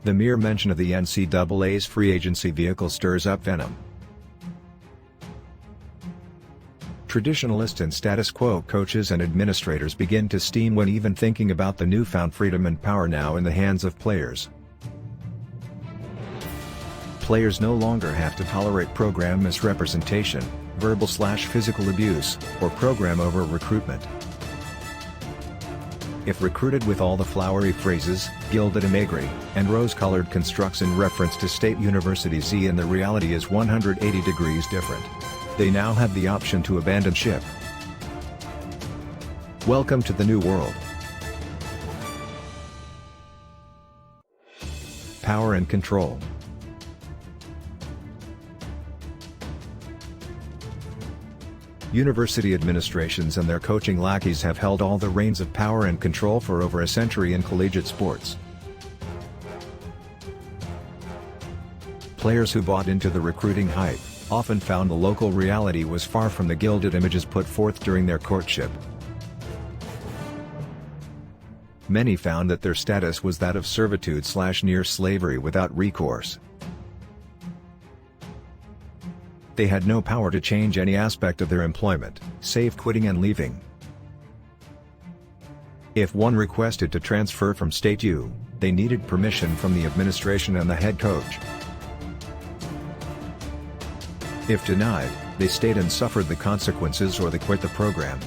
The mere mention of the NCAA's free agency vehicle stirs up venom. Traditionalist and status quo coaches and administrators begin to steam when even thinking about the newfound freedom and power now in the hands of players. Players no longer have to tolerate program misrepresentation, verbal/physical abuse, or program over recruitment. If recruited with all the flowery phrases, gilded imagery, and rose-colored constructs in reference to state universities and the reality is 180 degrees different, they now have the option to abandon ship. Welcome to the new world. Power and control. University administrations and their coaching lackeys have held all the reins of power and control for over a century in collegiate sports. Players who bought into the recruiting hype often found the local reality was far from the gilded images put forth during their courtship. Many found that their status was that of servitude/near slavery without recourse. They had no power to change any aspect of their employment, save quitting and leaving. If one requested to transfer from State U, they needed permission from the administration and the head coach. If denied, they stayed and suffered the consequences or they quit the program.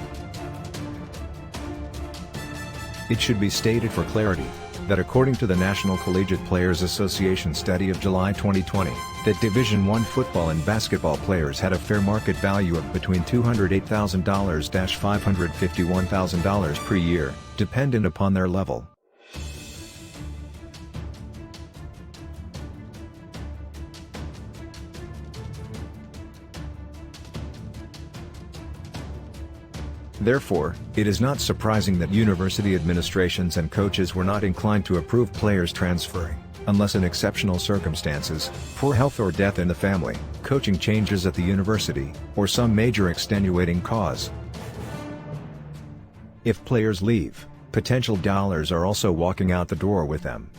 It should be stated for clarity, that according to the National Collegiate Players Association study of July 2020, that Division I football and basketball players had a fair market value of between $208,000 to $551,000 per year, dependent upon their level. Therefore, it is not surprising that university administrations and coaches were not inclined to approve players transferring, unless in exceptional circumstances, poor health or death in the family, coaching changes at the university, or some major extenuating cause. If players leave, potential dollars are also walking out the door with them.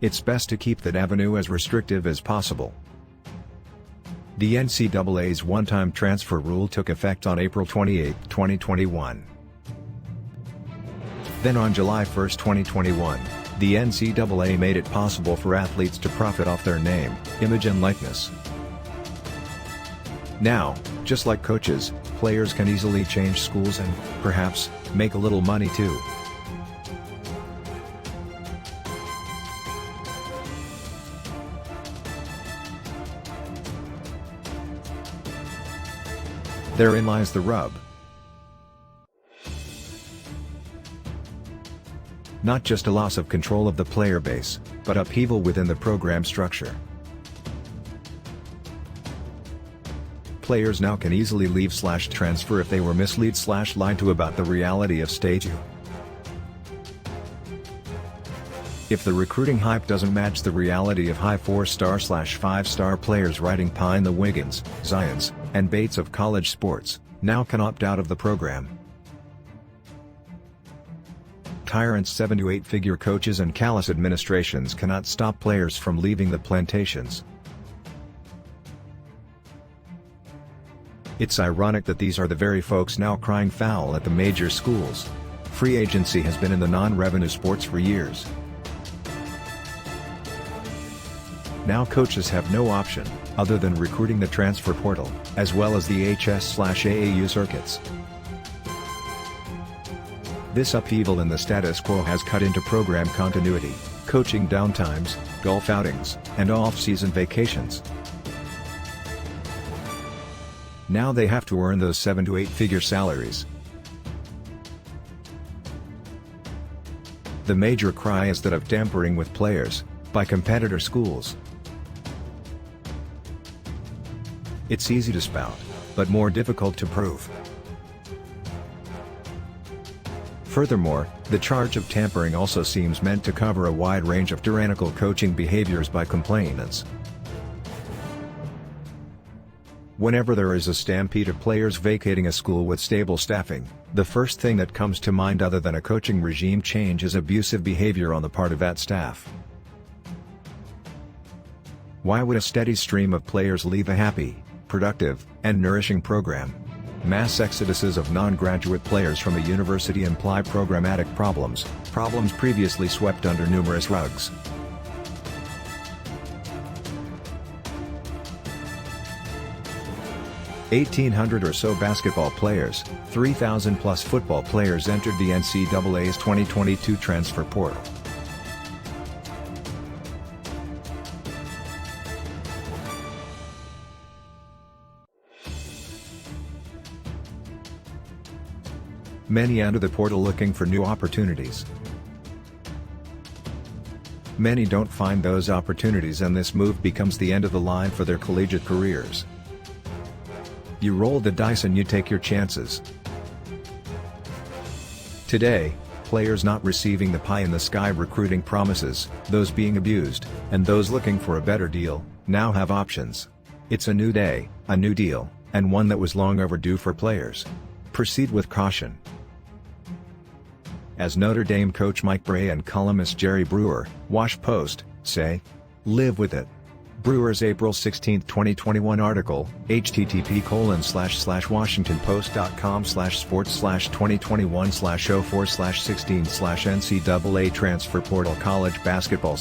It's best to keep that avenue as restrictive as possible. The NCAA's one-time transfer rule took effect on April 28, 2021. Then on July 1, 2021, the NCAA made it possible for athletes to profit off their name, image and likeness. Now, just like coaches, players can easily change schools and, perhaps, make a little money too. Therein lies the rub. Not just a loss of control of the player base, but upheaval within the program structure. Players now can easily leave/transfer if they were misled/lied to about the reality of State U. If the recruiting hype doesn't match the reality of high 4-star/5-star players riding Pine the Wiggins, Zions, and Bates of college sports, now can opt out of the program. Tyrant 7- to 8-figure coaches and callous administrations cannot stop players from leaving the plantations. It's ironic that these are the very folks now crying foul at the major schools. Free agency has been in the non-revenue sports for years. Now coaches have no option, other than recruiting the transfer portal, as well as the HS/AAU circuits. This upheaval in the status quo has cut into program continuity, coaching downtimes, golf outings, and off-season vacations. Now they have to earn those 7- to 8-figure salaries. The major cry is that of tampering with players, by competitor schools. It's easy to spout, but more difficult to prove. Furthermore, the charge of tampering also seems meant to cover a wide range of tyrannical coaching behaviors by complainants. Whenever there is a stampede of players vacating a school with stable staffing, the first thing that comes to mind other than a coaching regime change is abusive behavior on the part of that staff. Why would a steady stream of players leave a happy, productive, and nourishing program? Mass exoduses of non-graduate players from a university imply programmatic problems previously swept under numerous rugs. 1,800 or so basketball players, 3,000 plus football players entered the NCAA's 2022 transfer portal. Many enter the portal looking for new opportunities. Many don't find those opportunities, and this move becomes the end of the line for their collegiate careers. You roll the dice and you take your chances. Today, players not receiving the pie-in-the-sky recruiting promises, those being abused, and those looking for a better deal, now have options. It's a new day, a new deal, and one that was long overdue for players. Proceed with caution. As Notre Dame coach Mike Brey and columnist Jerry Brewer, Wash Post, say, live with it. Brewer's April 16, 2021 article, http://washingtonpost.com/sports/2021/04/16/NCAA transfer portal college basketball/